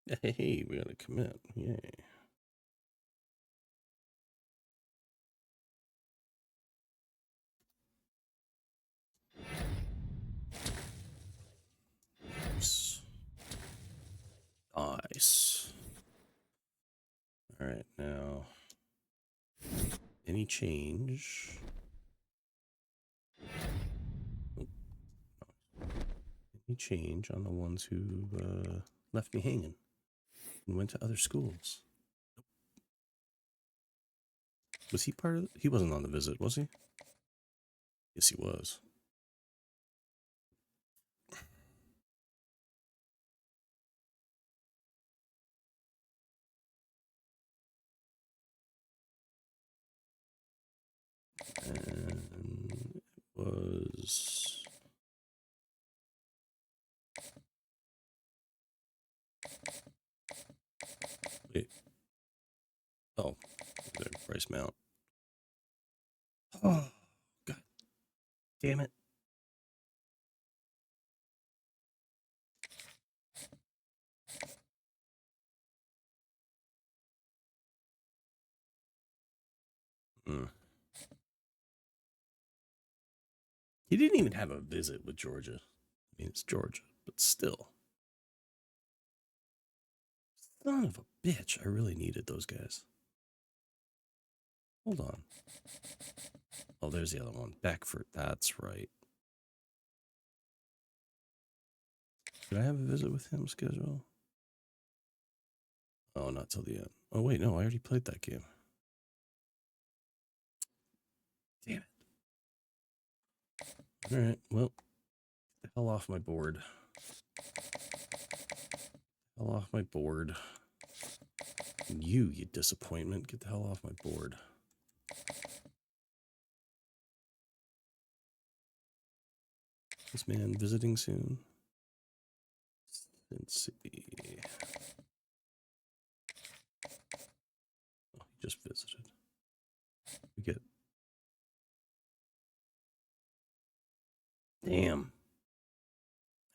Hey, we got a commit. Yay. Nice. Nice. All right, now, any change? Any change on the ones who left me hanging and went to other schools? Was he part of he wasn't on the visit, was he? Yes, he was. And it was... Wait. Oh, there, Bryce Mount. Oh, God damn it. Mm. He didn't even have a visit with Georgia. I mean, it's Georgia, but still. Son of a bitch. I really needed those guys. Hold on. Oh, there's the other one. Beckford. That's right. Did I have a visit with him scheduled? Oh, not till the end. Oh, wait, no, I already played that game. Damn it. All right, well, get the hell off my board. Hell off my board. You disappointment. Get the hell off my board. This man visiting soon. Let's see. Oh, he just visited. We get... Damn.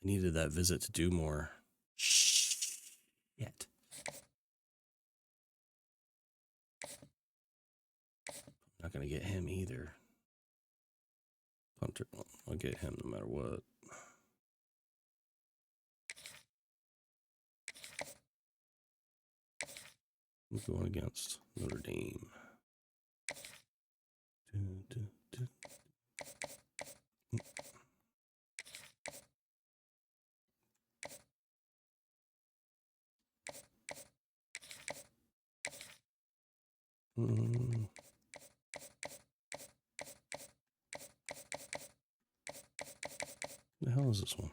I needed that visit to do more. Shit. Not going to get him either. Punter. I'll get him no matter what. Who's going against Notre Dame? Dun, dun, dun. The hell is this one?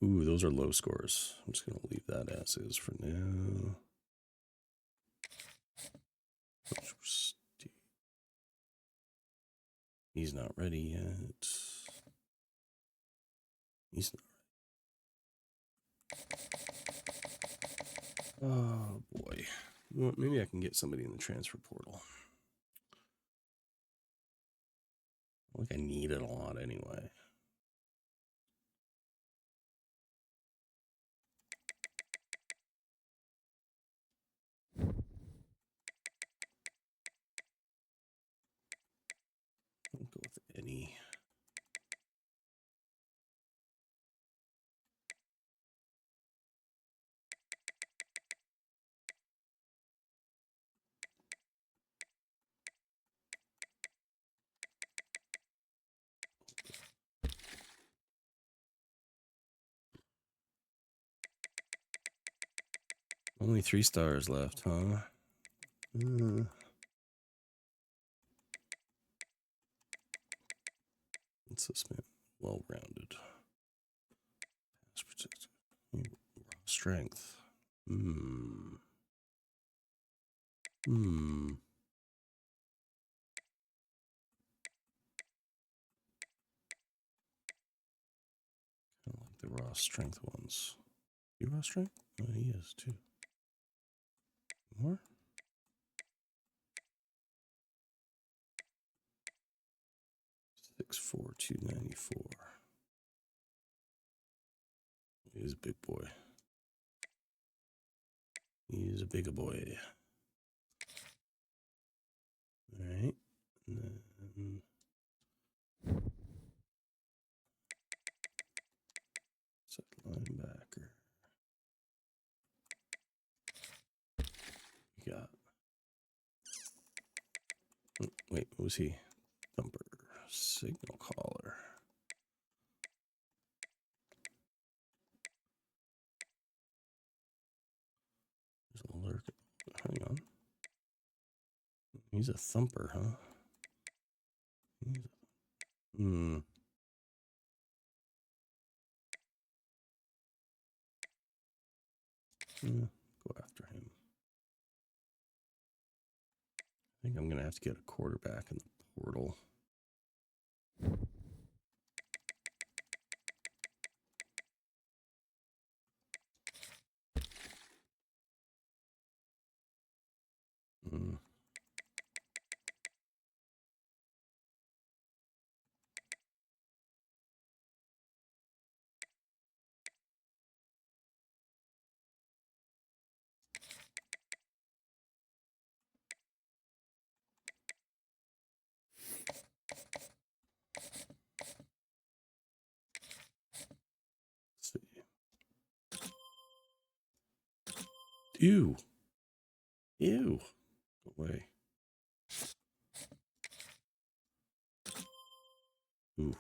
Ooh, those are low scores. I'm just going to leave that as is for now. He's not ready yet. He's not ready. Oh, boy. Well, maybe I can get somebody in the transfer portal. Like I need it a lot anyway. I'll go with any. Only 3 stars left, huh? What's this man? Well-rounded. Pass protected. Raw strength. I like the raw strength ones. You raw strength? Oh, he is too. More? 6'4", 294. He's a big boy. He's a bigger boy. All right. And then set linebacker. You got. Wait, what was he? Thumper. Signal caller. There's a lurk. Hang on. He's a thumper, huh? Yeah, go after him. I think I'm going to have to get a quarterback in the portal. Let's see. Ew. Ew. Go away. Oof.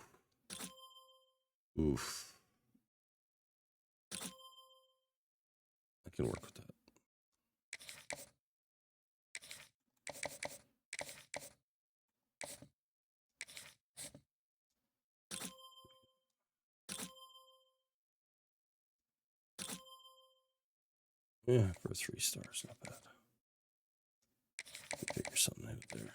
Oof. I can work with that. Yeah, for 3 stars, not bad. Figure something out there.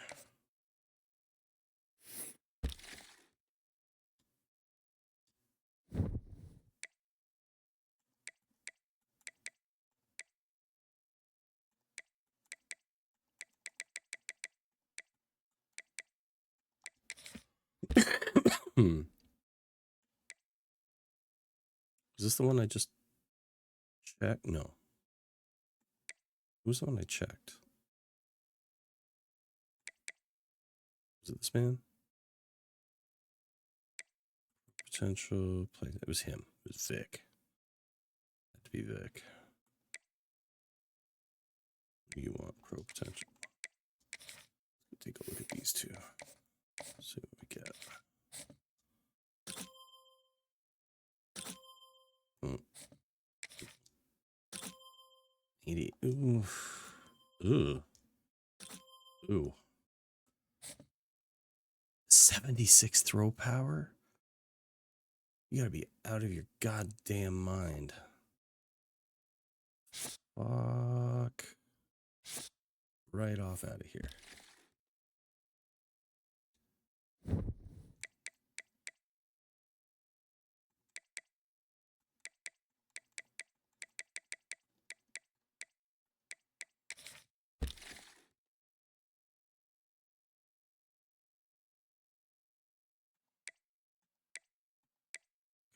Is this the one I just checked? No. Who's the one I checked? Was it this man? Potential play. It was him. It was Vic. Had to be Vic. What do you want? Pro potential. Let's take a look at these two. See what we get. 80. Ooh. Ooh. Ooh. 76 throw power? You gotta be out of your goddamn mind. Fuck. Right off out of here.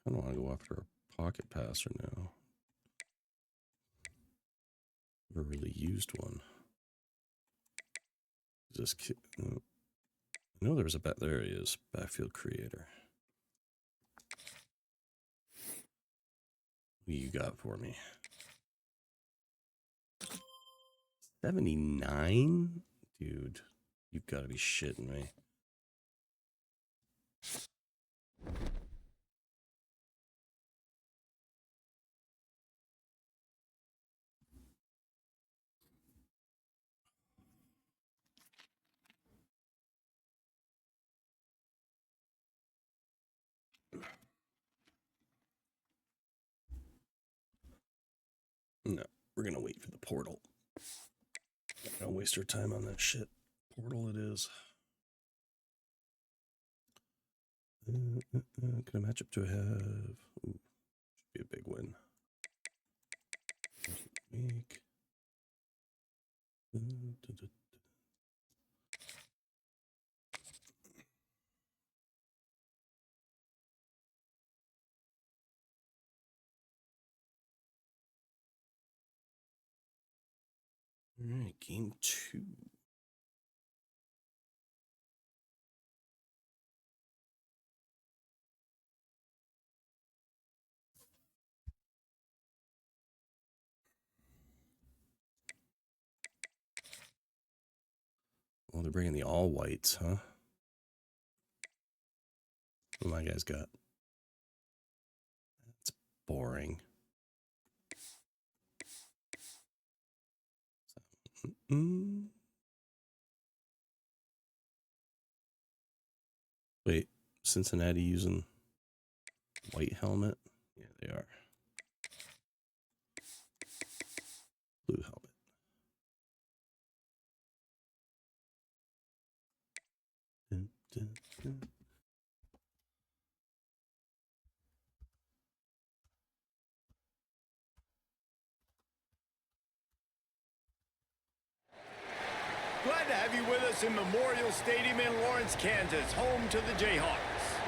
I don't want to go after a pocket passer now. Never really used one. This kid, I know there was a there he is, backfield creator. What do you got for me? 79? Dude, you've got to be shitting me. No, we're going to wait for the portal. Don't waste our time on that shit. Portal it is. Can a matchup to have? Ooh, should be a big win. Week. All right, game 2. Well, they're bringing the all whites, huh? What my guys got? That's boring. Wait, Cincinnati using white helmet? Yeah, they are. Blue helmet. Dun, dun, dun. Glad to have you with us in Memorial Stadium in Lawrence, Kansas, home to the Jayhawks.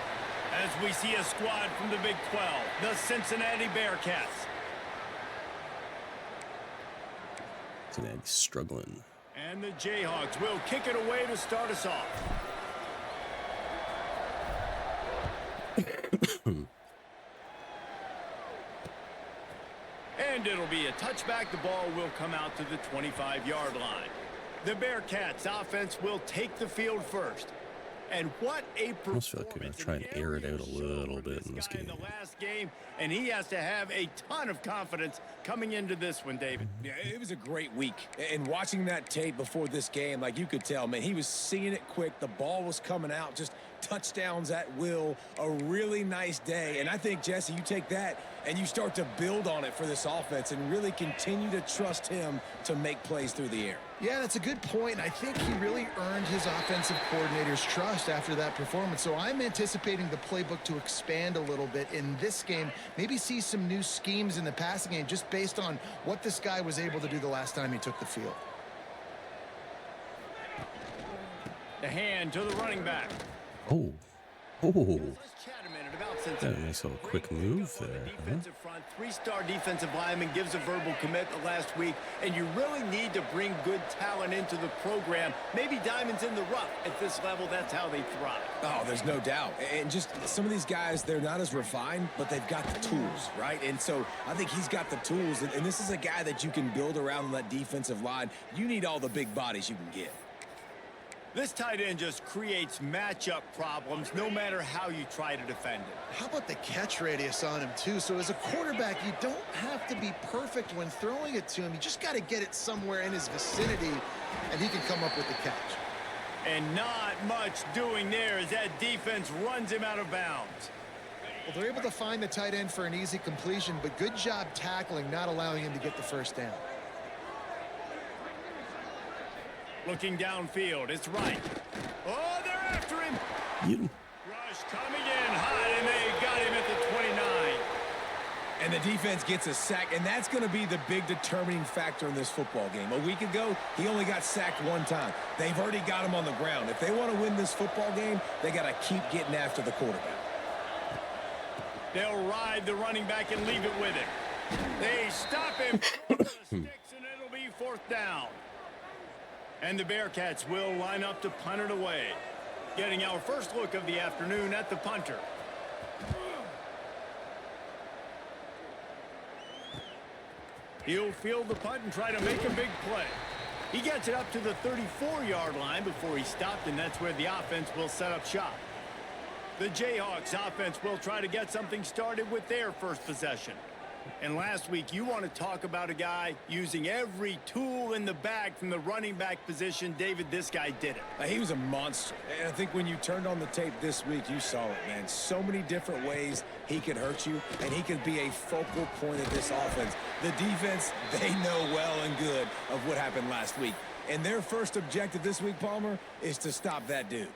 As we see a squad from the Big 12, the Cincinnati Bearcats. Cincinnati's struggling. And the Jayhawks will kick it away to start us off. And it'll be a touchback. The ball will come out to the 25-yard line. The Bearcats offense will take the field first. And what a performance. I almost feel like we're going to try and air it out a little bit in this game. The last game, and he has to have a ton of confidence coming into this one, David. Yeah, it was a great week. And watching that tape before this game, like you could tell, man, he was seeing it quick. The ball was coming out, just touchdowns at will. A really nice day. And I think, Jesse, you take that and you start to build on it for this offense and really continue to trust him to make plays through the air. Yeah, that's a good point. I think he really earned his offensive coordinator's trust after that performance. So I'm anticipating the playbook to expand a little bit in this game. Maybe see some new schemes in the passing game just based on what this guy was able to do the last time he took the field. The hand to the running back. Oh. Oh. Let's chat a minute about Cincinnati. That nice little quick move there. Defensive front, 3-star defensive lineman gives a verbal commitment last week, and you really need to bring good talent into the program. Maybe diamonds in the rough at this level. That's how they thrive. Oh, there's no doubt. And just some of these guys, they're not as refined, but they've got the tools, right? And so I think he's got the tools, and this is a guy that you can build around on that defensive line. You need all the big bodies you can get. This tight end just creates matchup problems no matter how you try to defend it. How about the catch radius on him, too? So as a quarterback, you don't have to be perfect when throwing it to him. You just got to get it somewhere in his vicinity, and he can come up with the catch. And not much doing there as that defense runs him out of bounds. Well, they're able to find the tight end for an easy completion, but good job tackling, not allowing him to get the first down. Looking downfield, it's right. Oh, they're after him. Rush coming in hot, and they got him at the 29. And the defense gets a sack, and that's going to be the big determining factor in this football game. A week ago, he only got sacked one time. They've already got him on the ground. If they want to win this football game, they got to keep getting after the quarterback. They'll ride the running back and leave it with him. They stop him with the sticks, and it'll be 4th down. And the Bearcats will line up to punt it away. Getting our first look of the afternoon at the punter. He'll field the punt and try to make a big play. He gets it up to the 34-yard line before he stopped, and that's where the offense will set up shop. The Jayhawks offense will try to get something started with their first possession. And last week, you want to talk about a guy using every tool in the bag from the running back position. David, this guy did it. He was a monster. And I think when you turned on the tape this week, you saw it, man. So many different ways he could hurt you, and he could be a focal point of this offense. The defense, they know well and good of what happened last week. And their first objective this week, Palmer, is to stop that dude.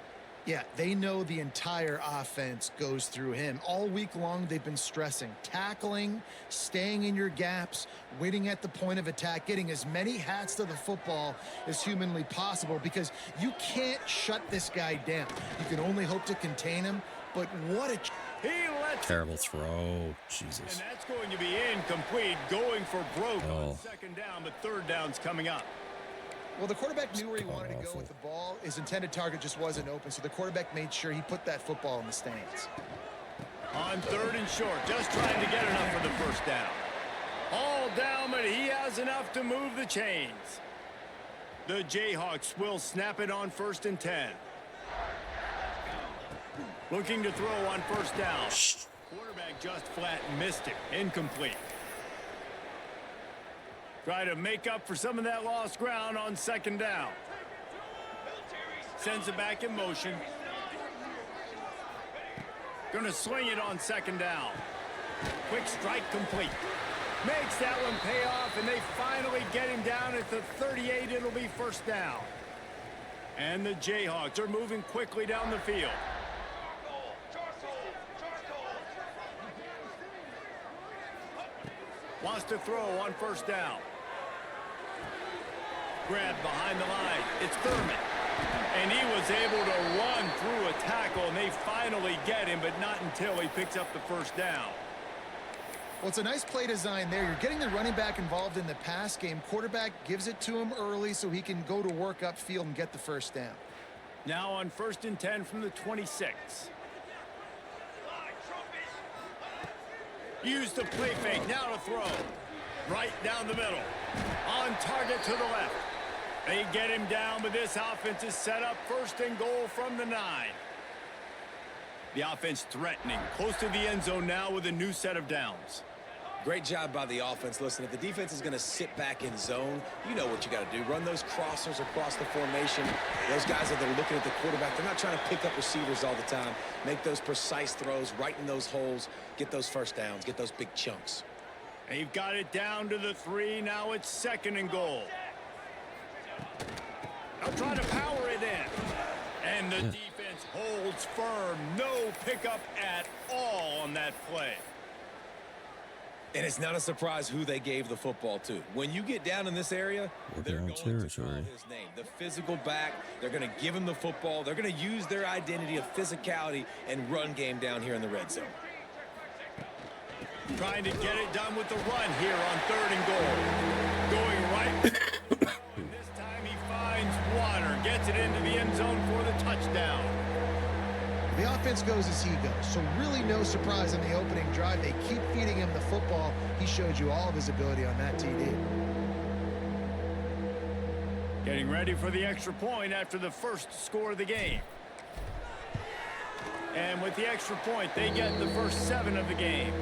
Yeah, they know the entire offense goes through him. All week long, they've been stressing, tackling, staying in your gaps, waiting at the point of attack, getting as many hats to the football as humanly possible because you can't shut this guy down. You can only hope to contain him, but what a... Terrible throw. Jesus. And that's going to be incomplete, going for broke on 2nd down, but 3rd down's coming up. Well, the quarterback knew where he wanted to go with the ball. His intended target just wasn't open, so the quarterback made sure he put that football in the stands. On 3rd and short, just trying to get enough for the first down. All down, but he has enough to move the chains. The Jayhawks will snap it on 1st and 10. Looking to throw on 1st down. Quarterback just flat missed it. Incomplete. Try to make up for some of that lost ground on 2nd down. Sends it back in motion. Gonna swing it on 2nd down. Quick strike complete. Makes that one pay off, and they finally get him down at the 38. It'll be 1st down. And the Jayhawks are moving quickly down the field. Wants to throw on 1st down. Grab behind the line. It's Thurman. And he was able to run through a tackle, and they finally get him, but not until he picks up the 1st down. Well, it's a nice play design there. You're getting the running back involved in the pass game. Quarterback gives it to him early so he can go to work upfield and get the 1st down. Now on 1st and 10 from the 26. Use the play fake. Now to throw. Right down the middle. On target to the left. They get him down, but this offense is set up 1st and goal from the 9. The offense threatening. Close to the end zone now with a new set of downs. Great job by the offense. Listen, if the defense is going to sit back in zone, you know what you got to do. Run those crossers across the formation. Those guys that are looking at the quarterback, they're not trying to pick up receivers all the time. Make those precise throws, right in those holes, get those 1st downs, get those big chunks. They've got it down to the 3. Now it's 2nd and goal. They'll try to power it in. And the defense holds firm. No pickup at all on that play. And it's not a surprise who they gave the football to. When you get down in this area, they're going to call his name. The physical back, they're going to give him the football. They're going to use their identity of physicality and run game down here in the red zone. Trying to get it done with the run here on 3rd and goal. Going right. This time he finds water. Gets it into the end zone for the touchdown. The offense goes as he goes, so really no surprise on the opening drive. They keep feeding him the football. He showed you all of his ability on that TD. Getting ready for the extra point after the 1st score of the game. And with the extra point, they get the first 7 of the game.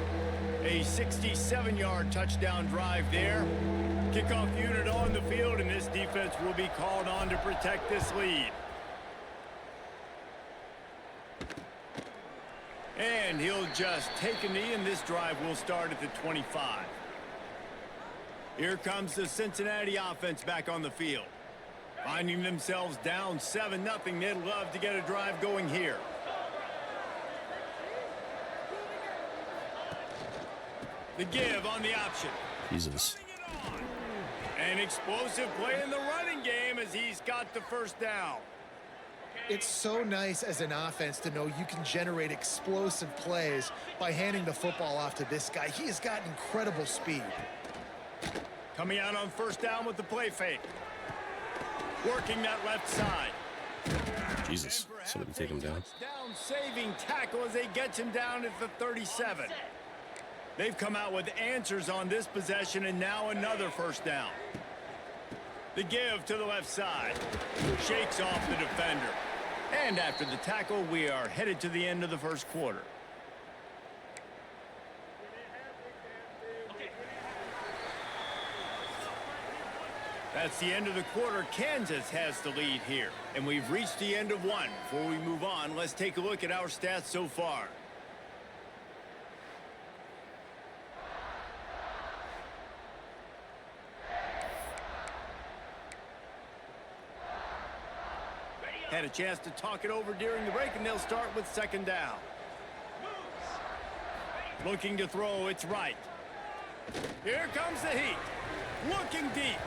A 67-yard touchdown drive there. Kickoff unit on the field, and this defense will be called on to protect this lead. And he'll just take a knee, and this drive will start at the 25. Here comes the Cincinnati offense back on the field. Finding themselves down 7-0. They'd love to get a drive going here. The give on the option. Jesus. An explosive play in the running game as he's got the 1st down. It's so nice as an offense to know you can generate explosive plays by handing the football off to this guy. He has got incredible speed. Coming out on 1st down with the play fake. Working that left side. Jesus. Somebody take him down. Saving tackle as they get him down at the 37. They've come out with answers on this possession, and now another 1st down. The give to the left side. Shakes off the defender. And after the tackle, we are headed to the end of the 1st quarter. That's the end of the quarter. Kansas has the lead here. And we've reached the end of 1. Before we move on, let's take a look at our stats so far. Had a chance to talk it over during the break, and they'll start with 2nd down. Looking to throw, it's right. Here comes the heat. Looking deep.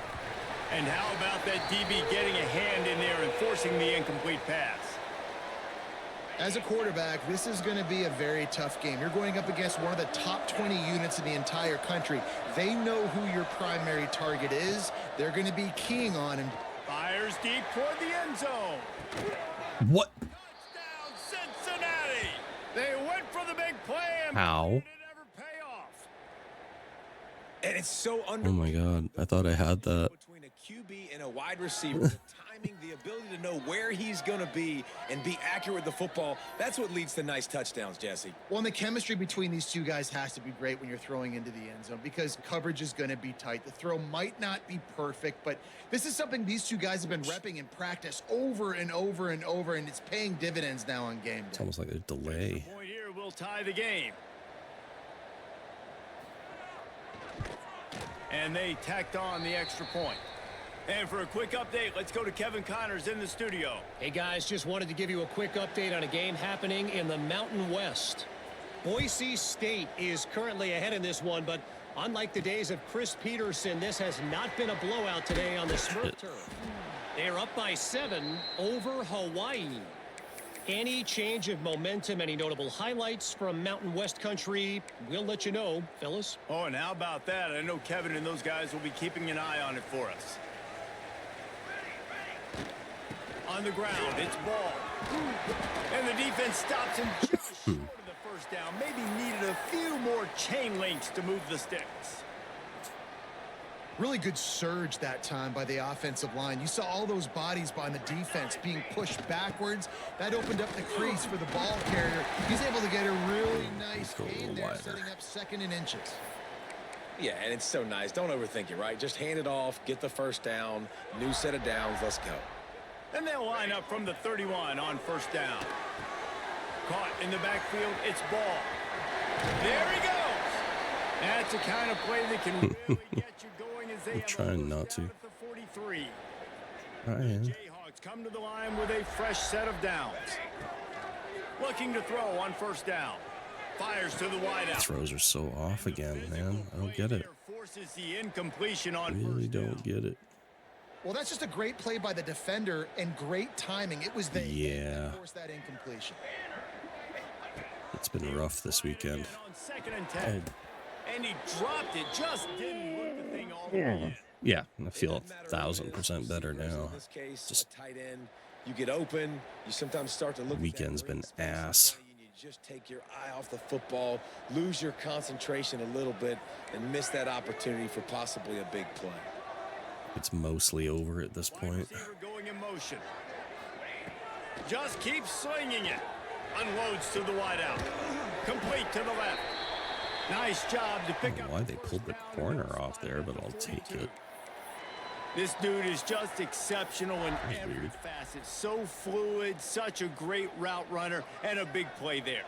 And how about that DB getting a hand in there and forcing the incomplete pass? As a quarterback, this is going to be a very tough game. You're going up against one of the top 20 units in the entire country. They know who your primary target is. They're going to be keying on him. fires deep toward the end zone. What? Touchdown, Cincinnati. They went for the big play and How? did it ever pay off? And it's so under. Oh my God. I thought I had that. Between a QB and a wide receiver, the timing, the ability to know where he's going to be and be accurate with the football, that's what leads to nice touchdowns, Jesse. Well, and the chemistry between these two guys has to be great when you're throwing into the end zone because coverage is going to be tight. The throw might not be perfect, but this is something these two guys have been repping in practice over and over and over, and it's paying dividends now on game It's day. almost like a delay. Point here will tie the game. And they tacked on the extra point. And for a quick update, let's go to Kevin Connors in the studio. Hey guys, just wanted to give you a quick update on a game happening in the Mountain West. Boise State is currently ahead in this one, but unlike the days of Chris Peterson, this has not been a blowout today on the Smurf turf. They're up by 7 over Hawaii. Any change of momentum, any notable highlights from Mountain West country, we'll let you know, fellas. Oh, and how about that? I know Kevin and those guys will be keeping an eye on it for us. On the ground, it's ball. And the defense stops him just short of the first down. Maybe needed a few more chain links to move the sticks. Really good surge that time by the offensive line. You saw all those bodies by the defense being pushed backwards. That opened up the crease for the ball carrier. He's able to get a really nice Go a gain little there, wider. setting up 2nd and inches. Yeah, and it's so nice. Don't overthink it, right? Just hand it off, get the first down, new set of downs, let's go. And they'll line up from the 31 on first down. Caught in the backfield, it's ball. There he goes. That's the kind of play that can really get you going as they have trying not to. at the 43. I am. Jayhawks come to the line with a fresh set of downs. Looking to throw on first down. Fires to the wideout. Throws are so off again, man. I don't get it. Forces the incompletion on Really first down. don't get it. Well, that's just a great play by the defender and great timing. It was the Yeah. force that incompletion. It's been rough this weekend. On 2nd and 10. And he dropped it. Just didn't look the thing all the way in. Yeah, I feel 1,000% better now. In this case, Just a tight end, you get open, you sometimes start to look. Weekend's at that been green space in ass. front of you, and you just take your eye off the football, lose your concentration a little bit, and miss that opportunity for possibly a big play. It's mostly over at this Wide point. receiver going in motion. Just keeps slinging it. Unloads to the wideout. Complete to the left. Nice job to I pick don't up. know why they pulled the corner off there, but I'll take it. This dude is just exceptional in every weird. facet. So fluid, such a great route runner, and a big play there.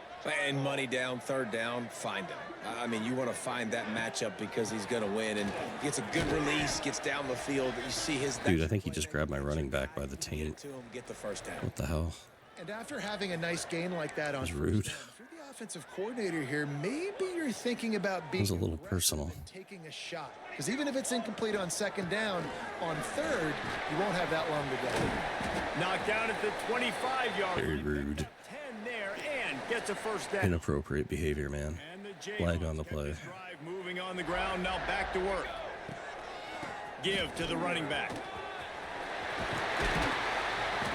And money down, 3rd down, find him. I mean, you want to find that matchup because he's going to win and gets a good release, gets down the field. You see his. Dude, I think he just grabbed my running back by the Get taint. to him, get the first down. What the hell? And after having a nice gain like that on was first rude. down, if you're the offensive coordinator here, maybe you're thinking about being was a little aggressive personal. and taking a shot. Because even if it's incomplete on 2nd down, on 3rd, you won't have that long to go. Knocked down at the 25-yard line. Very rude. 10 there and gets a first down. Inappropriate behavior, man. And the Flag Jayhawks on the get play. drive moving on the ground. Now back to work. Give to the running back.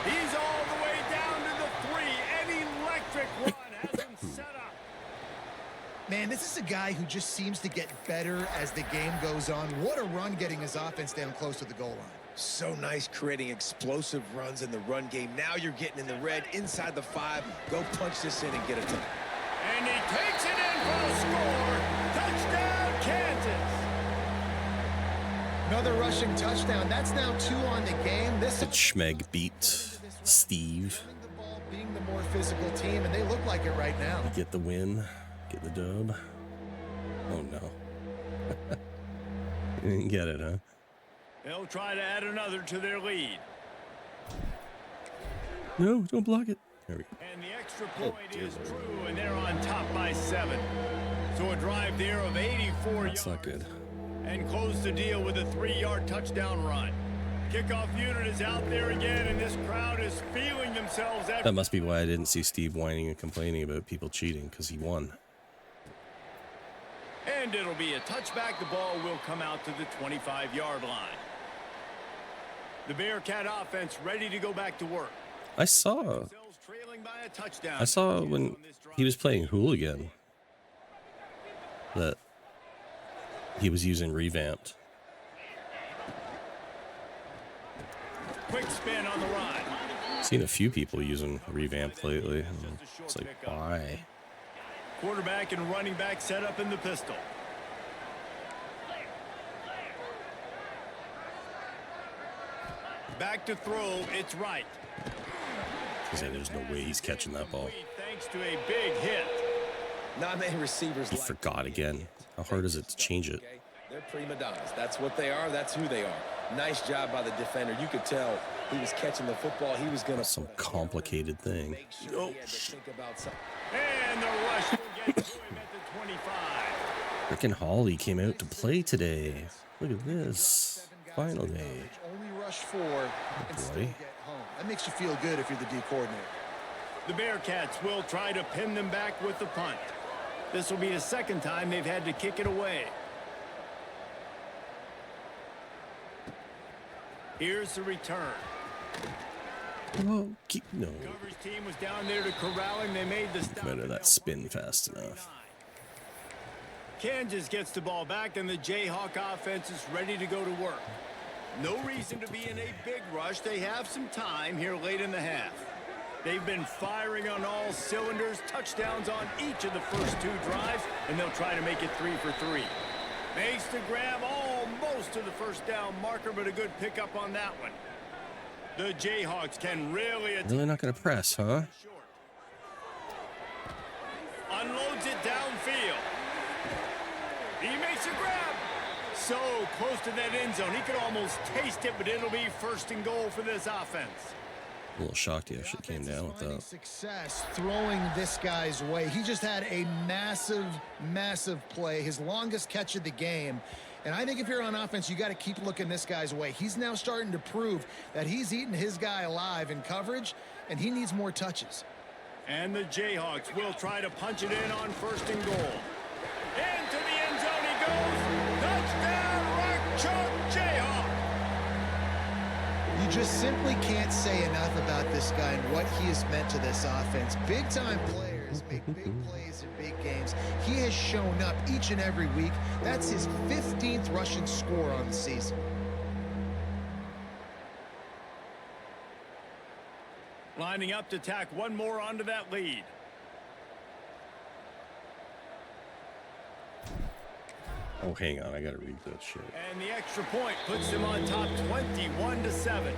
He's all the way down to the 3. An electric run has him set up. Man, this is a guy who just seems to get better as the game goes on. What a run getting his offense down close to the goal line. So nice creating explosive runs in the run game. Now you're getting in the red inside the 5. Go punch this in and get a touchdown. And he takes it in for the score. Touchdown, Kansas. Another rushing touchdown. That's now 2 on the game. This Did Schmeg beat Steve? running the ball, being the more physical team, and they look like it right now. Get the win? Get the dub? Oh no. You didn't get it, huh? They'll try to add another to their lead. No, don't block it. There we go. And the extra point is true, and they're on top by 7. So a drive there of 84 That's not yards. good. And close the deal with a 3-yard touchdown run. Kickoff unit is out there again, and this crowd is feeling themselves after. That must be why I didn't see Steve whining and complaining about people cheating, because he won. And it'll be a touchback. The ball will come out to the 25-yard line. The Bearcat offense ready to go back to work. I saw when he was playing hooligan that he was using revamped. Quick spin on the ride. Seen a few people using revamped lately. It's like, why? Quarterback and running back set up in the pistol. Back to throw, it's right. He said there's no way he's catching that ball. Thanks to a big hit. Not many receivers. I forgot again. How hard is it to change it? They're prima donnas. That's what they are. That's who they are. Nice job by the defender. You could tell he was catching the football. He was going to some complicated thing. Oh. And the rush will get to him at the 25. Frickin' Holly came out to play today. Look at this. Final day. Only rush 4 and still get home. That makes you feel good if you're the D coordinator. The Bearcats will try to pin them back with the punt. This will be the second time they've had to kick it away. Here's the return. Well, no. Coverage team was down there to corral him. They made the stop. Better that spin fast enough. Kansas gets the ball back, and the Jayhawk offense is ready to go to work. No reason to be in a big rush. They have some time here late in the half. They've been firing on all cylinders, touchdowns on each of the first 2 drives, and they'll try to make it 3 for 3. Makes the grab almost to the first down marker, but a good pickup on that one. The Jayhawks can really... Really not going to press, huh? Unloads it downfield. He makes a grab. So close to that end zone. He could almost taste it, but it'll be 1st and goal for this offense. A little shocked he actually came down with that. Success throwing this guy's way. He just had a massive play, his longest catch of the game. And I think if you're on offense, you got to keep looking this guy's way. He's now starting to prove that he's eating his guy alive in coverage, and he needs more touches. And the Jayhawks will try to punch it in on 1st and goal. Into the end zone he goes. Touchdown, Rock Chalk Jayhawk. You just simply can't say enough about this guy and what he has meant to this offense. Big-time players make big plays in big games. He has shown up each and every week. That's his 15th rushing score on the season. Lining up to tack one more onto that lead. Oh, hang on. I got to read that shit. And the extra point puts them on top 21-7.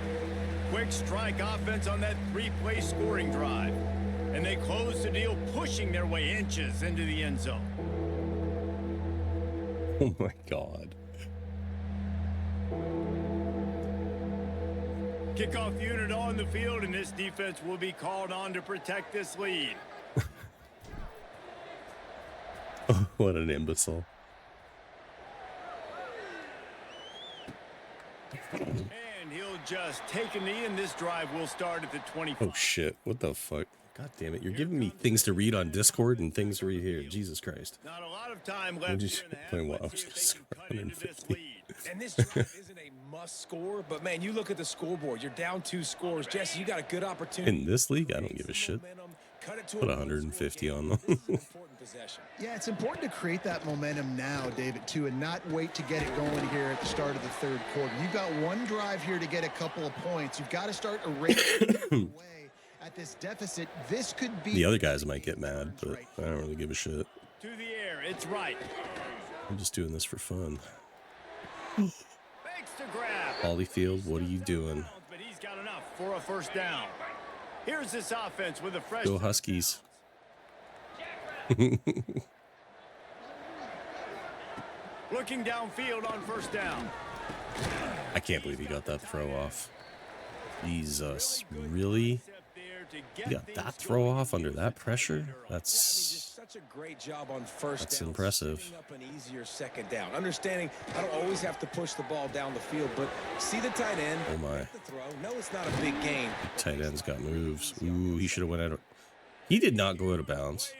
Quick strike offense on that 3-play scoring drive. And they close the deal, pushing their way inches into the end zone. Oh, my God. Kickoff unit on the field, and this defense will be called on to protect this lead. What an imbecile. And he'll just take a knee, and this drive will start at the 25. Oh, shit. What the fuck? God damn it. You're giving me things to read on Discord and things to read here. Jesus Christ. Not a lot of time left here in the half. Playing what? Let's see if they can cut into this 150. lead. And this drive isn't a must score, but man, you look at the scoreboard. You're down 2 scores. Jesse, you got a good opportunity. In this league, I don't give a shit. Put 150 on them. Yeah, it's important to create that momentum now, David, too, and not wait to get it going here at the start of the 3rd quarter. You've got one drive here to get a couple of points. You've got to start erasing away at this deficit. This could be... The other guys might get mad, but I don't really give a shit. To the air, it's right. I'm just doing this for fun. Makes the grab. Holyfield, what are you doing? But he's got enough for a 1st down. Here's this offense with a fresh... Go Huskies. Looking downfield on 1st down. I can't believe he got that throw off. Jesus, really? You got that throw off under that pressure? That's such a great job on 1st that's down. impressive. Setting up an easier 2nd down. Understanding I don't always have to push the ball down the field, but see the tight end. Oh my. The throw. No, it's not a big game. Tight end's got moves. Ooh, he should have went out of... He did not go out of bounds.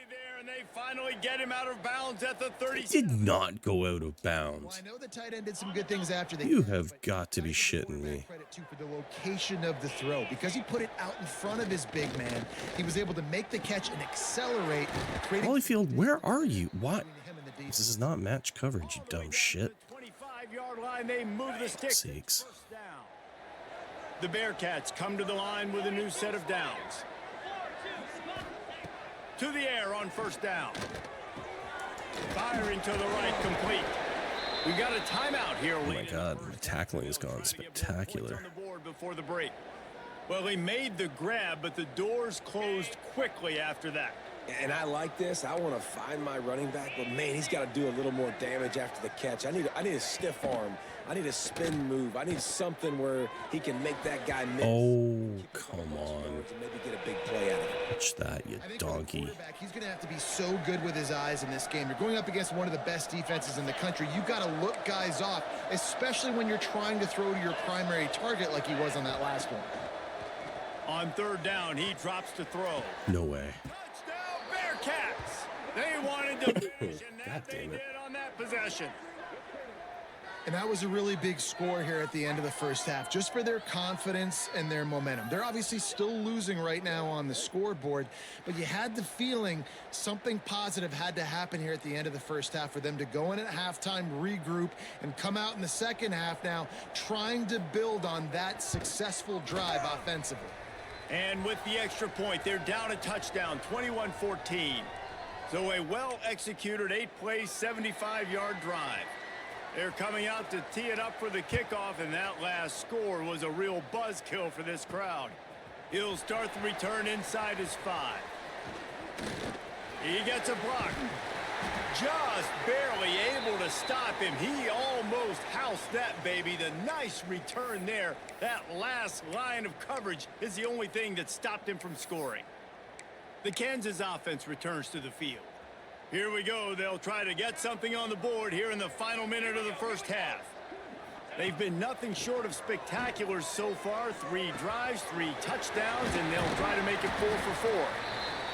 finally get him out of bounds at the 30. Did not go out of Well, bounds. I know the tight end did some good things after the You catch, have but got to be gotta give the shitting me. quarterback credit too for the location of the throw, because he put it out in front of his big man. He was able to make the catch and accelerate, creating Holyfield, where are you? What? between him and the defense. This is not match coverage, you dumb shit. 25-yard line, they move the stick. Sakes. First down. The Bearcats come to the line with a new set of downs. To the air on first down. Firing to the right, complete. We got a timeout here. Oh my God, the tackling has gone spectacular. On the board before the break. Well, he made the grab, but the doors closed quickly after that. And I like this. I want to find my running back, but man, he's got to do a little more damage after the catch. I need a stiff arm. I need a spin move. I need something where he can make that guy miss. Oh, come on. And maybe get a big play out of it. Watch that, you I think for the donkey. quarterback, he's going to have to be so good with his eyes in this game. You're going up against one of the best defenses in the country. You got to look guys off, especially when you're trying to throw to your primary target like he was on that last one. On third down, he drops to throw. No way. Touchdown, Bearcats! They wanted to finish, and God that they damn did it. on that possession. And that was a really big score here at the end of the first half, just for their confidence and their momentum. They're obviously still losing right now on the scoreboard, but you had the feeling something positive had to happen here at the end of the first half for them to go in at halftime, regroup, and come out in the second half now trying to build on that successful drive offensively. And with the extra point, they're down a touchdown, 21-14. So a well-executed 8-play, 75-yard drive. They're coming out to tee it up for the kickoff, and that last score was a real buzzkill for this crowd. He'll start the return inside his 5. He gets a block. Just barely able to stop him. He almost housed that baby. The nice return there. That last line of coverage is the only thing that stopped him from scoring. The Kansas offense returns to the field. Here we go. They'll try to get something on the board here in the final minute of the first half. They've been nothing short of spectacular so far. 3 drives, 3 touchdowns, and they'll try to make it 4 for 4.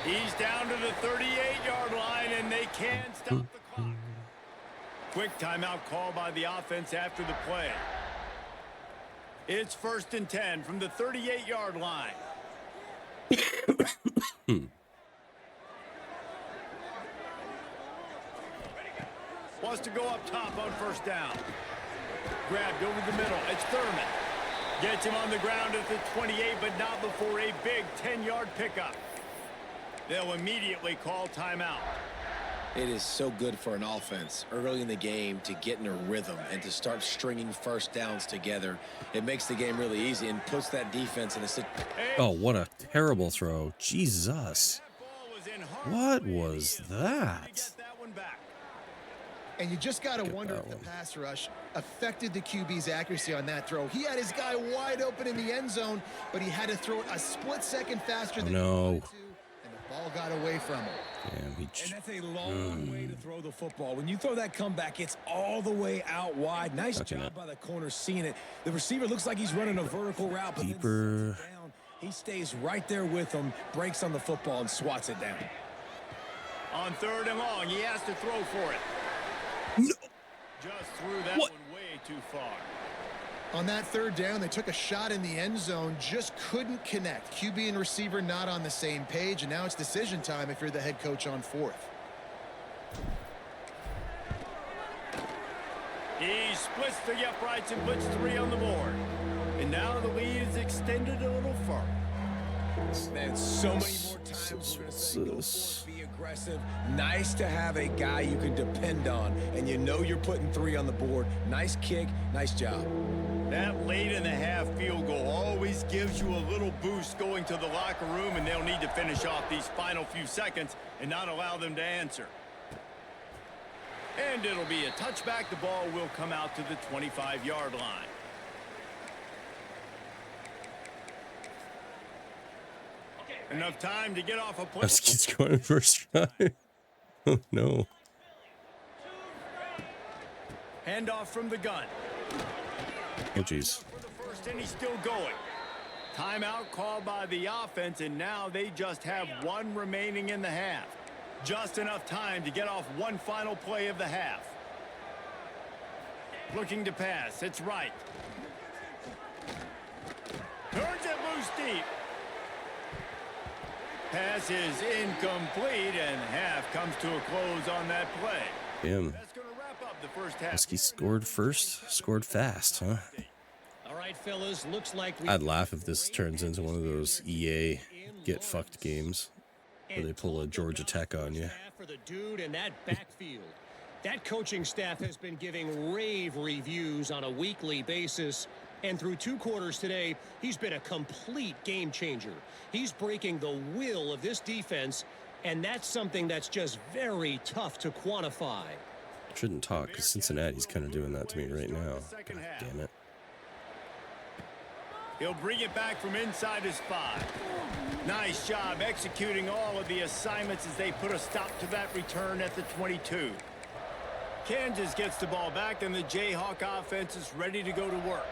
He's down to the 38-yard line, and they can't stop the clock. Quick timeout call by the offense after the play. It's 1st and 10 from the 38-yard line. Wants to go up top on first down. Grabbed over the middle. It's Thurman. Gets him on the ground at the 28, but not before a big 10-yard pickup. They'll immediately call timeout. It is so good for an offense early in the game to get in a rhythm and to start stringing first downs together. It makes the game really easy and puts that defense in a situation. Oh, what a terrible throw. Jesus. What was that? And you just got to Get wonder that if the one. pass rush affected the QB's accuracy on that throw. He had his guy wide open in the end zone, but he had to throw it a split second faster than he no. wanted to, and the ball got away from him. Damn, he And that's a long way to throw the football. When you throw that comeback, it's all the way out wide. Nice Touching job it. by the corner seeing it. The receiver looks like he's running a vertical route, but Deeper. then down, he stays right there with him, breaks on the football, and swats it down. On 3rd and long, he has to throw for it. No. Just threw that What? one way too far. On that 3rd down, they took a shot in the end zone, just couldn't connect. QB and receiver not on the same page, and now it's decision time if you're the head coach on 4th. He splits the uprights and puts 3 on the board. And now the lead is extended a little further. Man, so many more times we're going to say go for it, be aggressive. Nice to have a guy you can depend on, and you know you're putting 3 on the board. Nice kick, nice job. That late in the half field goal always gives you a little boost going to the locker room, and they'll need to finish off these final few seconds and not allow them to answer. And it'll be a touchback. The ball will come out to the 25-yard line. Enough time to get off a play. This kid's going first try. Oh, no. Handoff from the gun. Oh, jeez. For the first, and he's still going. Timeout called by the offense, and now they just have 1 remaining in the half. Just enough time to get off one final play of the half. Looking to pass. It's right. Turns it loose deep. Pass is incomplete, and half comes to a close on that play. Damn. That's going to wrap up the first half. Husky scored first, scored fast, huh? All right, fellas, looks like I'd laugh if this turns into one of those EA get fucked games where they pull a Georgia Tech on you. For the dude in that backfield. That coaching staff has been giving rave reviews on a weekly basis. And through 2 quarters today, he's been a complete game changer. He's breaking the will of this defense, and that's something that's just very tough to quantify. Shouldn't talk, because Cincinnati's kind of doing that to me right now. God damn it. He'll bring it back from inside his 5. Nice job executing all of the assignments as they put a stop to that return at the 22. Kansas gets the ball back, and the Jayhawk offense is ready to go to work.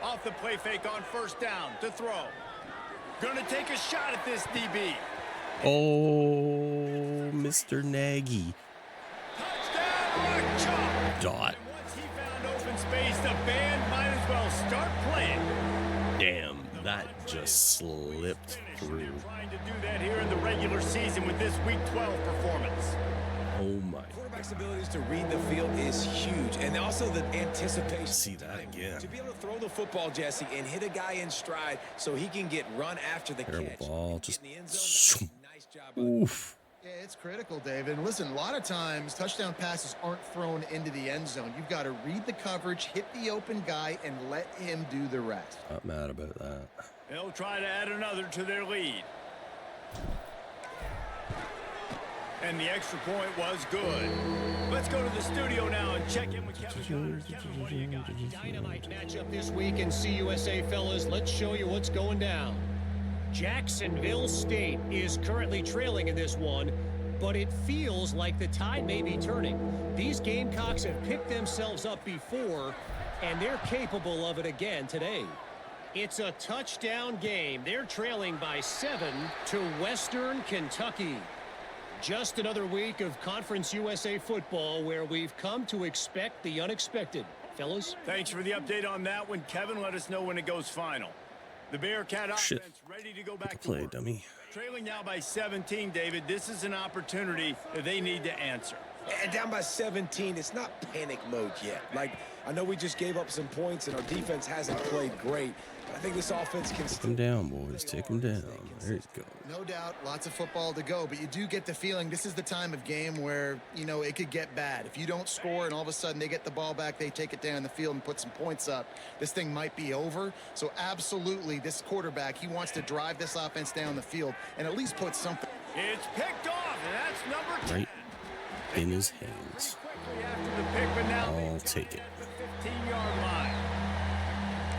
Off the play fake on first down to throw. Gonna take a shot at this DB. Oh, Mr. Nagy. Touchdown, Mark Chalk. Dot. And once he found open space, the band might as well start playing. Damn, that just slipped through. Trying to do that here in the regular season with this Week 12 performance. Oh my. Quarterback's abilities to read the field is huge, and also the anticipation. See that again. To be able to throw the football, Jesse, and hit a guy in stride so he can get run after the Terrible catch. ball, Get just in the end zone. Nice job. oof. Yeah, it's critical, David. And listen, a lot of times touchdown passes aren't thrown into the end zone. You've got to read the coverage, hit the open guy, and let him do the rest. Not mad about that. They'll try to add another to their lead. And the extra point was good. Let's go to the studio now and check in with Kevin Connors. Kevin, what do you got? Dynamite matchup this week in CUSA, fellas. Let's show you what's going down. Jacksonville State is currently trailing in this one, but it feels like the tide may be turning. These Gamecocks have picked themselves up before, and they're capable of it again today. It's a touchdown game. They're trailing by 7 to Western Kentucky. Just another week of Conference USA football where we've come to expect the unexpected. Fellas? Thanks for the update on that one, Kevin. Let us know when it goes final. The Bearcat Shit. offense ready to go back to Play, work. dummy. Trailing now by 17, David. This is an opportunity that they need to answer. And down by 17, it's not panic mode yet. Like, I know we just gave up some points and our defense hasn't played great. But I think this offense can Take him down, boys. Take him down. There you go. No doubt, lots of football to go, but you do get the feeling this is the time of game where, you know, it could get bad. If you don't score and all of a sudden they get the ball back, they take it down the field and put some points up, this thing might be over. So absolutely, this quarterback, he wants to drive this offense down the field and at least put something. It's picked off, and that's number 10. Right in his hands. Quickly after the pick, but now I'll take it. 15-yard line.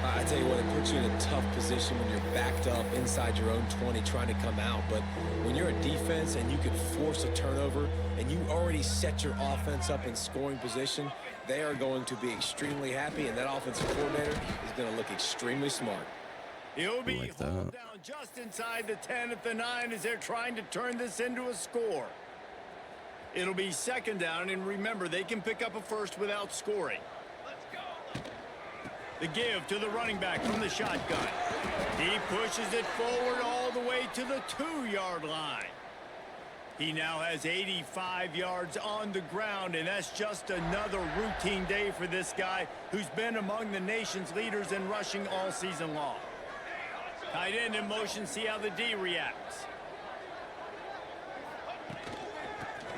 I tell you what, it puts you in a tough position when you're backed up inside your own 20 trying to come out. But when you're a defense and you can force a turnover and you already set your offense up in scoring position, they are going to be extremely happy, and that offensive coordinator is going to look extremely smart. He'll be Like hauled that. down just inside the 10 at the 9 as they're trying to turn this into a score. It'll be second down, and remember, they can pick up a first without scoring. The give to the running back from the shotgun. He pushes it forward all the way to the 2-yard line. He now has 85 yards on the ground, and that's just another routine day for this guy who's been among the nation's leaders in rushing all season long. Tight end in motion, see how the D reacts.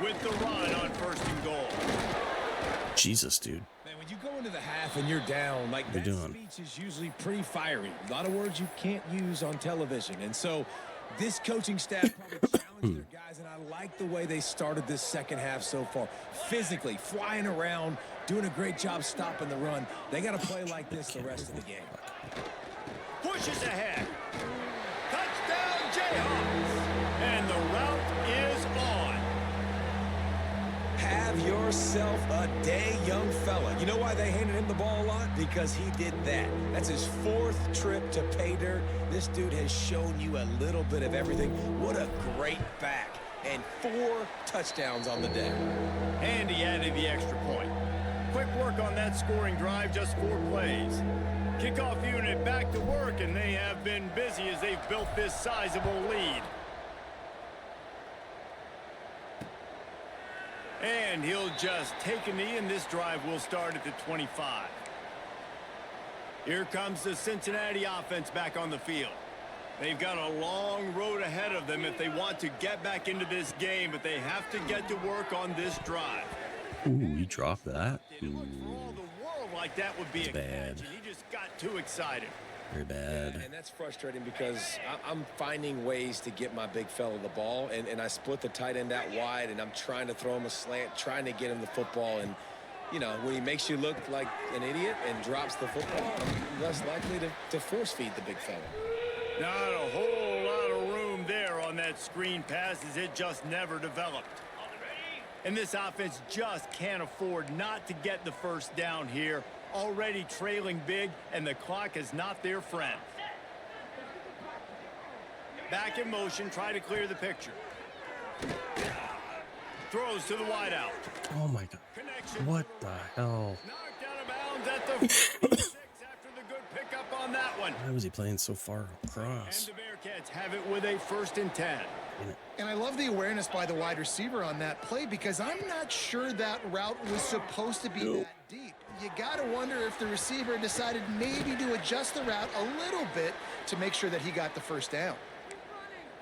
With the run on first and goal. Jesus, dude. Man, when you go into the half and you're down, like What that you doing? speech is usually pretty fiery. A lot of words you can't use on television. And so this coaching staff probably challenged their guys, and I like the way they started this second half so far. Physically, flying around, doing a great job stopping the run. They got to play like this the rest of the game. Pushes ahead. Touchdown, Jayhawks. And the route is on. Have Have yourself a day, young fella. You know why they handed him the ball a lot? Because he did that. That's his 4th trip to pay dirt. This dude has shown you a little bit of everything. What a great back. And 4 touchdowns on the day. And he added the extra point. Quick work on that scoring drive, just 4 plays. Kickoff unit back to work, and they have been busy as they've built this sizable lead. And he'll just take a knee, and this drive will start at the 25. Here comes the Cincinnati offense back on the field. They've got a long road ahead of them if they want to get back into this game, but they have to get to work on this drive. Ooh, he dropped that. For all the world like that would be a bad. catch, and he just got too excited. Very bad. And that's frustrating because I'm finding ways to get my big fella the ball, and I split the tight end out wide, and I'm trying to throw him a slant, trying to get him the football. And, you know, when he makes you look like an idiot and drops the football, I'm less likely to force feed the big fella. Not a whole lot of room there on that screen pass as it just never developed. And this offense just can't afford not to get the first down here. Already trailing big, and the clock is not their friend. Back in motion, try to clear the picture. Throws to the wideout. Oh my God. Connection. What the hell? Knocked out of bounds at the 56 after the good pickup on that one. Why was he playing so far across? And the Bearcats have it with a 1st and 10. And I love the awareness by the wide receiver on that play because I'm not sure that route was supposed to be that deep. You got to wonder if the receiver decided maybe to adjust the route a little bit to make sure that he got the first down.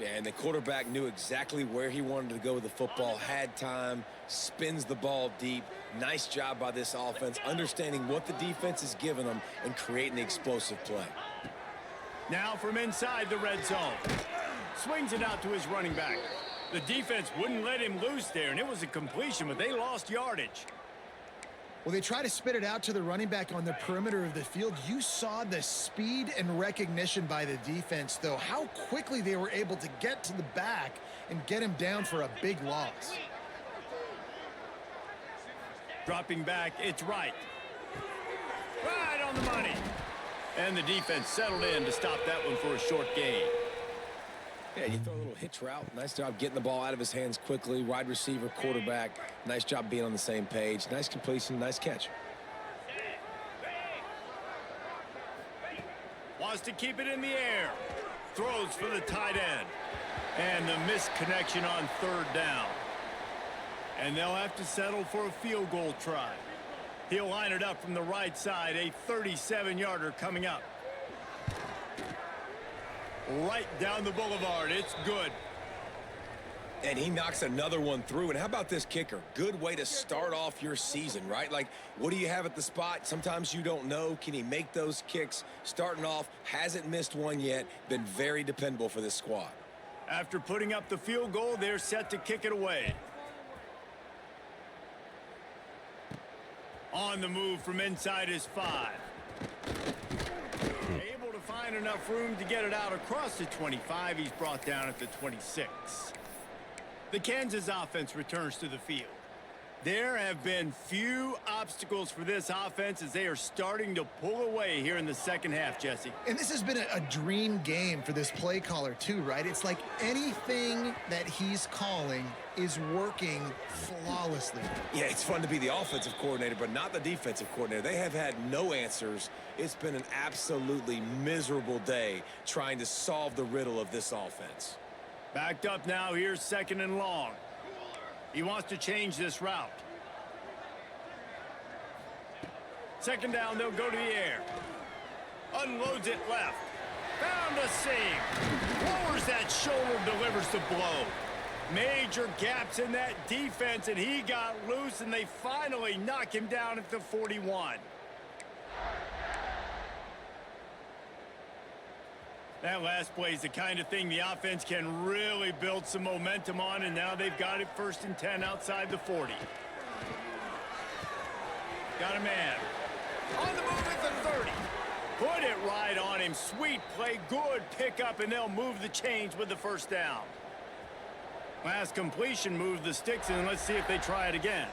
Yeah, and the quarterback knew exactly where he wanted to go with the football, had time, spins the ball deep. Nice job by this offense, understanding what the defense is giving them and creating the explosive play. Now from inside the red zone. Swings it out to his running back. The defense wouldn't let him loose there, and it was a completion, but they lost yardage. Well, they try to spit it out to the running back on the perimeter of the field. You saw the speed and recognition by the defense, though, how quickly they were able to get to the back and get him down for a big loss. Dropping back, it's right. Right on the money. And the defense settled in to stop that one for a short gain. Yeah, you throw a little hitch route. Nice job getting the ball out of his hands quickly. Wide receiver, quarterback. Nice job being on the same page. Nice completion, nice catch. Wants to keep it in the air. Throws for the tight end. And the missed connection on 3rd down. And they'll have to settle for a field goal try. He'll line it up from the right side. A 37-yarder coming up. Right down the boulevard. It's good. And he knocks another one through. And how about this kicker? Good way to start off your season, right? Like, what do you have at the spot? Sometimes you don't know. Can he make those kicks? Starting off, hasn't missed one yet. Been very dependable for this squad. After putting up the field goal, they're set to kick it away. On the move from inside his 5. Able to find enough room to get it out across the 25. He's brought down at the 26. The Kansas offense returns to the field. There have been few obstacles for this offense as they are starting to pull away here in the second half, Jesse. And this has been a dream game for this play caller too, right? It's like anything that he's calling is working flawlessly. Yeah, it's fun to be the offensive coordinator, but not the defensive coordinator. They have had no answers. It's been an absolutely miserable day trying to solve the riddle of this offense. Backed up now, here's 2nd and long. He wants to change this route. 2nd down, they'll go to the air. Unloads it left. Found a seam. Lowers that shoulder, delivers the blow. Major gaps in that defense, and he got loose, and they finally knock him down at the 41. That last play is the kind of thing the offense can really build some momentum on, and now they've got it 1st and 10 outside the 40. Got a man. On the move at the 30. Put it right on him. Sweet play, good pickup, and they'll move the chains with the 1st down. Last completion moved the sticks, and let's see if they try it again.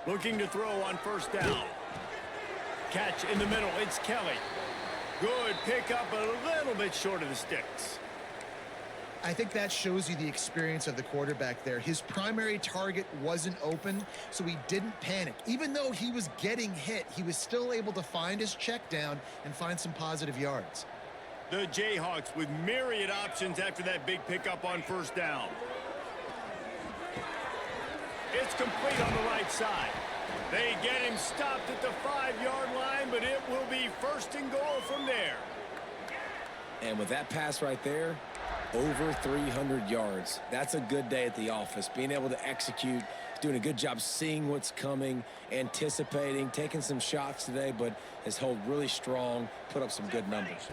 Looking to throw on first down. Catch in the middle. It's Kelly. Good pickup, a little bit short of the sticks. I think that shows you the experience of the quarterback there. His primary target wasn't open, so he didn't panic. Even though he was getting hit, he was still able to find his check down and find some positive yards. The Jayhawks with myriad options after that big pickup on first down. It's complete on the right side. They get him stopped at the 5-yard line, but it will be first and goal from there. And with that pass right there, over 300 yards. That's a good day at the office. Being able to execute, doing a good job seeing what's coming, anticipating, taking some shots today, but has held really strong, put up some good numbers.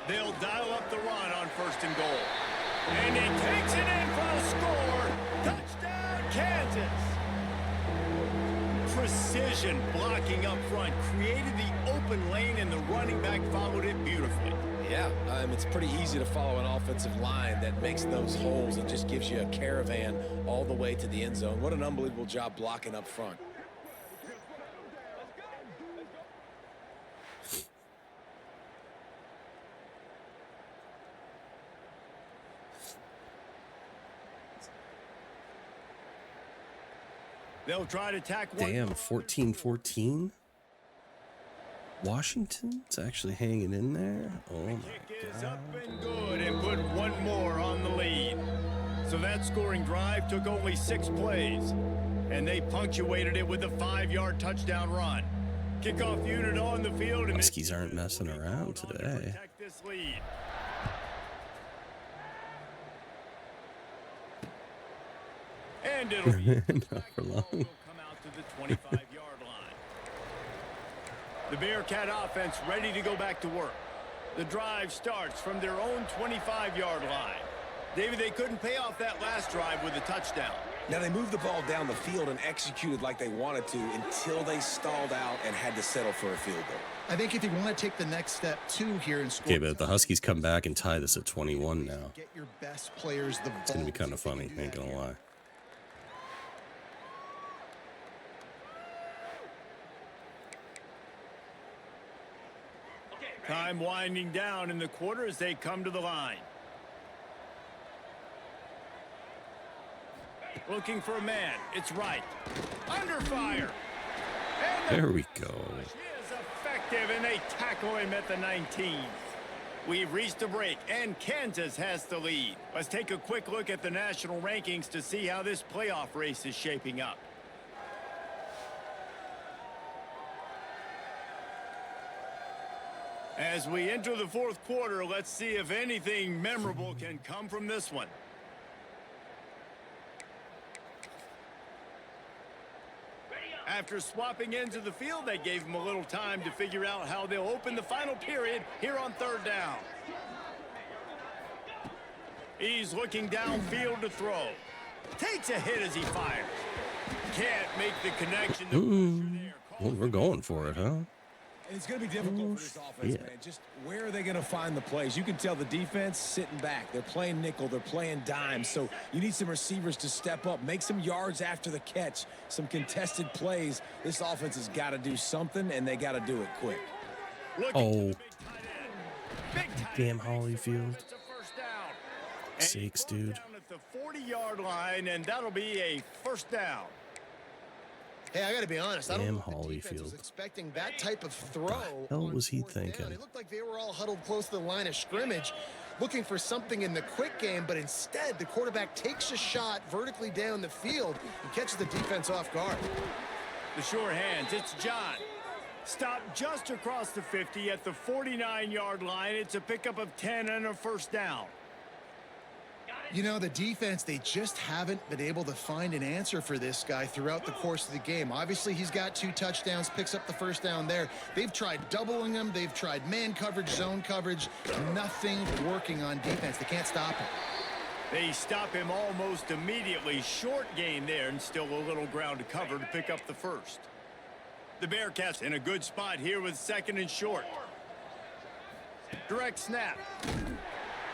They'll dial up the run on first and goal. And he takes it in for a score. Touchdown, Kansas. Precision blocking up front created the open lane, and the running back followed it beautifully. Yeah, it's pretty easy to follow an offensive line that makes those holes and just gives you a caravan all the way to the end zone. What an unbelievable job blocking up front. They'll try to tack one. Damn, 14-14. Washington's actually hanging in there. Oh my Kick is God. up and good, and put one more on the lead. So that scoring drive took only 6 plays, and they punctuated it with a 5-yard touchdown run. Kickoff unit on the field, and Huskies aren't messing around today. protect this lead. And it'll be Not for long. will come out to the 25-yard line. The Bearcat offense ready to go back to work. The drive starts from their own 25-yard line. David, they couldn't pay off that last drive with a touchdown. Now, they moved the ball down the field and executed like they wanted to until they stalled out and had to settle for a field goal. I think if you want to take the next step, too, here and score. Okay, but the Huskies come back and tie this at 21 now. Get your best players the ball. It's going to be kind of funny, ain't going to lie. Time winding down in the quarter as they come to the line. Looking for a man. It's right. Under fire. And There we go. he is effective, and they tackle him at the 19. We've reached a break, and Kansas has the lead. Let's take a quick look at the national rankings to see how this playoff race is shaping up. As we enter the fourth quarter, let's see if anything memorable can come from this one. After swapping ends of the field, they gave him a little time to figure out how they'll open the final period here on third down. He's looking downfield to throw. Takes a hit as he fires. Can't make the connection. Well, we're going for it, huh? And it's going to be difficult for this offense, man. Just where are they going to find the plays? You can tell the defense sitting back. They're playing nickel. They're playing dime. So you need some receivers to step up, make some yards after the catch, some contested plays. This offense has got to do something, and they got to do it quick. Oh, damn Holyfield. It's a first down. Sakes, dude. Down at the 40-yard line, and that'll be a first down. Hey, I got to be honest. I don't Damn know if the defense was Holyfield. expecting that type of throw. The hell on was he fourth down. thinking? It looked like they were all huddled close to the line of scrimmage, looking for something in the quick game, but instead the quarterback takes a shot vertically down the field and catches the defense off guard. The sure hands, it's John. Stopped just across the 50 at the 49-yard line. It's a pickup of 10 and a first down. You know, the defense, they just haven't been able to find an answer for this guy throughout the course of the game. Obviously, he's got 2 touchdowns, picks up the first down there. They've tried doubling him. They've tried man coverage, zone coverage. Nothing working on defense. They can't stop him. They stop him almost immediately. Short gain there, and still a little ground to cover to pick up the first. The Bearcats in a good spot here with second and short. Direct snap.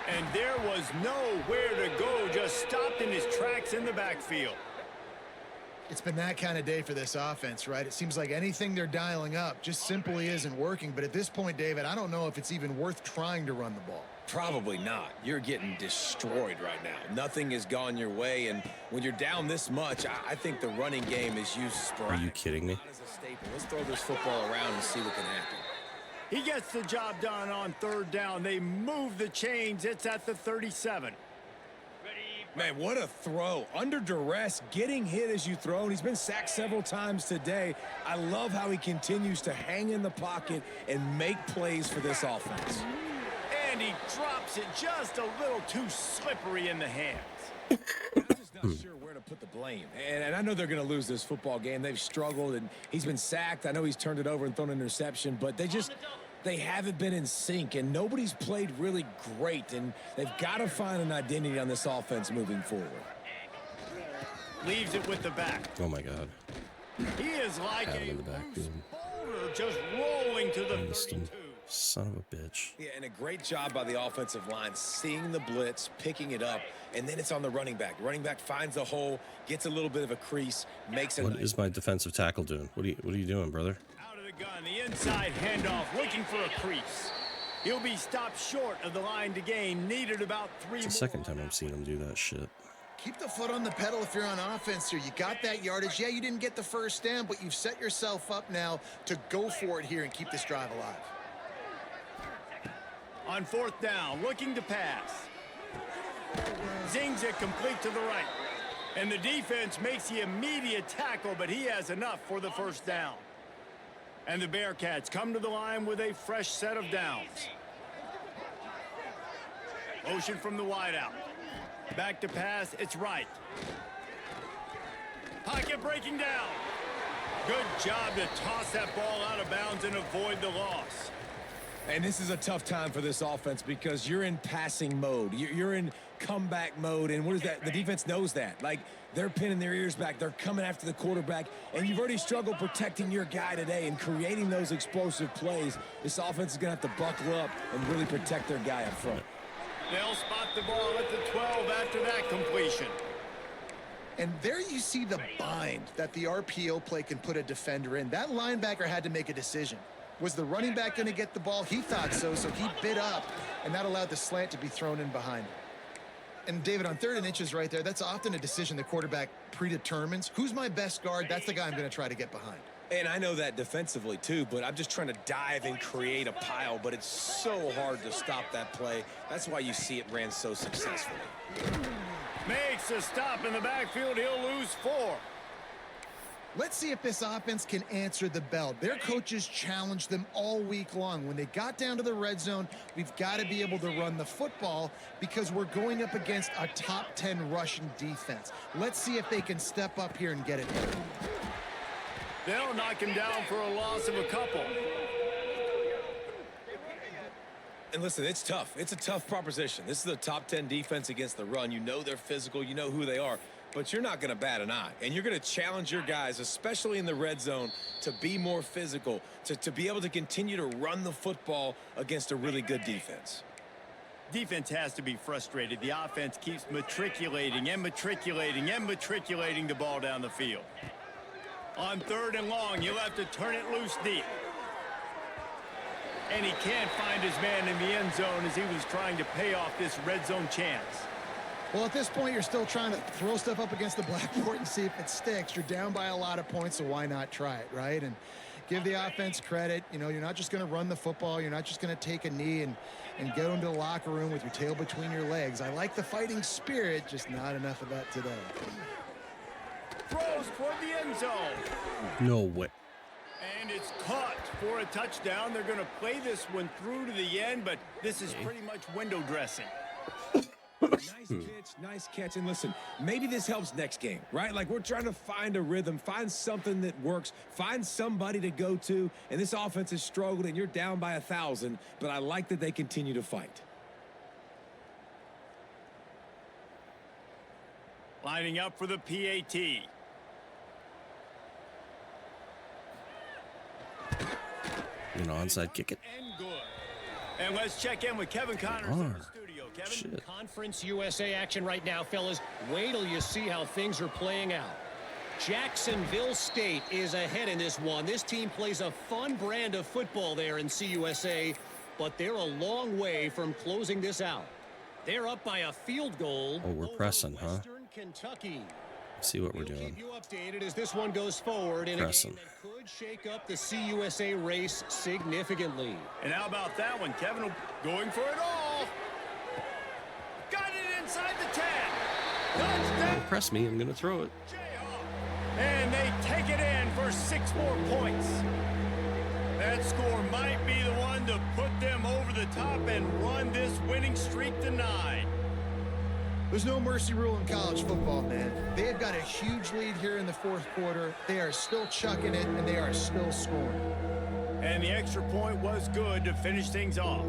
And there was nowhere to go, just stopped in his tracks in the backfield. It's been that kind of day for this offense, right? It seems like anything they're dialing up just simply isn't working. But at this point, David, I don't know if it's even worth trying to run the ball. Probably not. You're getting destroyed right now. Nothing has gone your way, and when you're down this much, I think the running game is used sporadic. Are you kidding me? Not as a staple. Let's throw this football around and see what can happen. He gets the job done on third down. They move the chains. It's at the 37. Man, what a throw. Under duress, getting hit as you throw, and he's been sacked several times today. I love how he continues to hang in the pocket and make plays for this offense. And he drops it just a little too slippery in the hands. I'm just not sure where to put the blame. And I know they're going to lose this football game. They've struggled, and he's been sacked. I know he's turned it over and thrown an interception, but they haven't been in sync, and nobody's played really great, and they've got to find an identity on this offense moving forward. Leaves it with the back. Oh my God. He is like Had him a in the back, loose dude. boulder just rolling to the Missed him. 32. Son of a bitch. Yeah, and a great job by the offensive line, seeing the blitz, picking it up, and then it's on the running back. Running back finds a hole, gets a little bit of a crease, makes a What nice is my defensive tackle doing? What are you doing, brother? Out of the gun, the inside handoff, looking for a crease. He'll be stopped short of the line to gain, needed about 3 It's the second time I've seen him do that shit. Keep the foot on the pedal if you're on offense here. You got that yardage. Yeah, you didn't get the first down, but you've set yourself up now to go for it here and keep this drive alive. On fourth down, looking to pass. Zings it complete to the right. And the defense makes the immediate tackle, but he has enough for the first down. And the Bearcats come to the line with a fresh set of downs. Motion from the wideout. Back to pass, it's right. Pocket breaking down. Good job to toss that ball out of bounds and avoid the loss. And this is a tough time for this offense because you're in passing mode. You're in comeback mode, and what is that? The defense knows that. Like, they're pinning their ears back. They're coming after the quarterback, and you've already struggled protecting your guy today and creating those explosive plays. This offense is going to have to buckle up and really protect their guy up front. They'll spot the ball at the 12 after that completion. And there you see the bind that the RPO play can put a defender in. That linebacker had to make a decision. Was the running back going to get the ball? He thought so he bid up, and that allowed the slant to be thrown in behind him. And, David, on 3rd and inches right there, that's often a decision the quarterback predetermines. Who's my best guard? That's the guy I'm going to try to get behind. And I know that defensively, too, but I'm just trying to dive and create a pile, but it's so hard to stop that play. That's why you see it ran so successfully. Makes a stop in the backfield. He'll lose 4. Let's see if this offense can answer the bell. Their coaches challenged them all week long. When they got down to the red zone, we've got to be able to run the football because we're going up against a top 10 rushing defense. Let's see if they can step up here and get it done. They'll knock him down for a loss of a couple. And listen, it's tough. It's a tough proposition. This is a top 10 defense against the run. You know they're physical. You know who they are. But you're not going to bat an eye. And you're going to challenge your guys, especially in the red zone, to be more physical, to be able to continue to run the football against a really good defense. Defense has to be frustrated. The offense keeps matriculating and matriculating and matriculating the ball down the field. On 3rd and long, you'll have to turn it loose deep. And he can't find his man in the end zone as he was trying to pay off this red zone chance. Well, at this point, you're still trying to throw stuff up against the blackboard and see if it sticks. You're down by a lot of points, so why not try it, right? And give the offense credit. You know, you're not just going to run the football. You're not just going to take a knee and go into the locker room with your tail between your legs. I like the fighting spirit, just not enough of that today. Throws toward the end zone. No way. And it's caught for a touchdown. They're going to play this one through to the end, but this is pretty much window dressing. Nice pitch, nice catch. And listen, maybe this helps next game, right? Like, we're trying to find a rhythm, find something that works, find somebody to go to. And this offense has struggled, and you're down by 1,000, but I like that they continue to fight. Lining up for the PAT. An onside kick it. And good. And let's check in with Kevin Connors in the studio. Kevin? Shit. Conference USA action right now, fellas. Wait till you see how things are playing out. Jacksonville State is ahead in this one. This team plays a fun brand of football there in CUSA, but they're a long way from closing this out. They're up by a field goal. Oh, we're pressing, huh? Western Kentucky. Let's see what we're We'll doing. keep you updated as this one goes forward in Pressing. a game that could shake up the CUSA race significantly. And how about that one? Kevin going for it all. Got it inside the 10. Touchdown. Don't press me. I'm going to throw it. Jayhawk. And they take it in for 6 more points. That score might be the one to put them over the top and run this winning streak to 9. There's no mercy rule in college football, man. They have got a huge lead here in the fourth quarter. They are still chucking it, and they are still scoring. And the extra point was good to finish things off.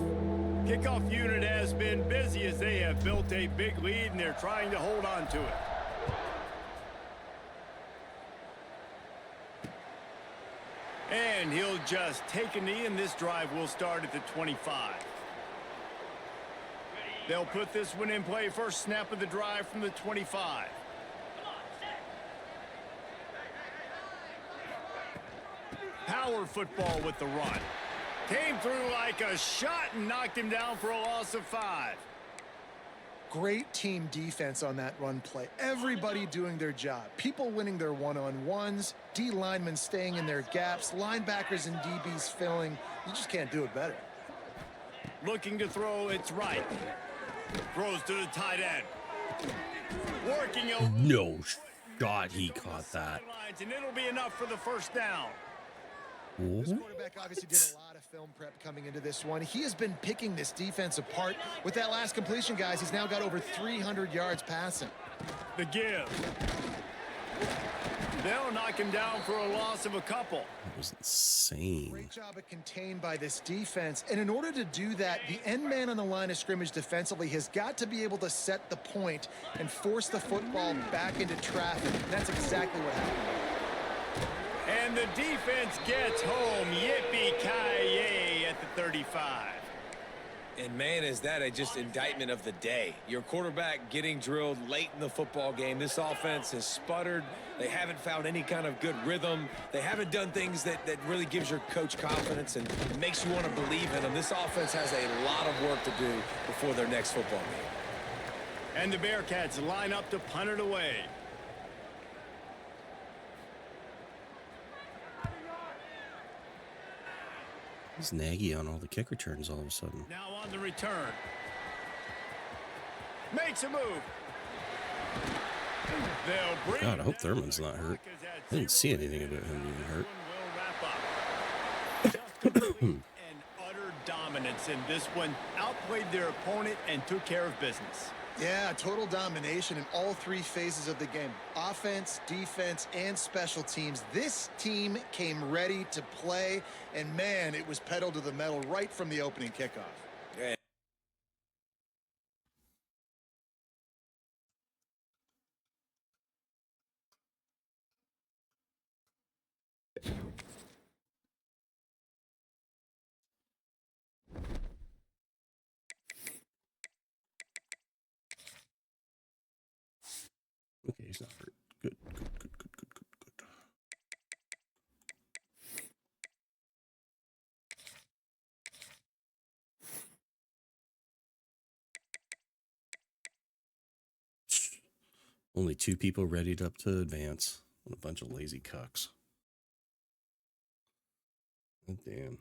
Kickoff unit has been busy as they have built a big lead, and they're trying to hold on to it. And he'll just take a knee, and this drive will start at the 25. They'll put this one in play. First snap of the drive from the 25. Power football with the run. Came through like a shot and knocked him down for a loss of 5. Great team defense on that run play. Everybody doing their job. People winning their one-on-ones, D linemen staying in their gaps, linebackers and DBs filling. You just can't do it better. Looking to throw, it's right. Throws to the tight end. Working over. No shot. He caught that. And it'll be enough for the first down. This quarterback obviously did a lot of film prep coming into this one. He has been picking this defense apart. With that last completion, guys, he's now got over 300 yards passing. The give. They'll knock him down for a loss of a couple. That was insane. Great job of contained by this defense. And in order to do that, the end man on the line of scrimmage defensively has got to be able to set the point and force the football back into traffic. And that's exactly what happened. And the defense gets home. Yippee-ki-yay at the 35. And man, is that a just indictment of the day. Your quarterback getting drilled late in the football game. This offense has sputtered. They haven't found any kind of good rhythm. They haven't done things that really gives your coach confidence and makes you want to believe in them. This offense has a lot of work to do before their next football game. And the Bearcats line up to punt it away. He's Nagy on all the kick returns all of a sudden. Now on the return. Makes a move. They'll bring God, I hope Thurman's not hurt. I didn't see anything about him being hurt. And utter dominance in this one. Outplayed their opponent and took care of business. Yeah, total domination in all 3 phases of the game. Offense, defense, and special teams. This team came ready to play, and man, it was pedal to the metal right from the opening kickoff. Yeah. Okay, he's not hurt. Good, good, good, good, good, good, good. Only 2 people readied up to advance. What a bunch of lazy cucks. Oh, damn.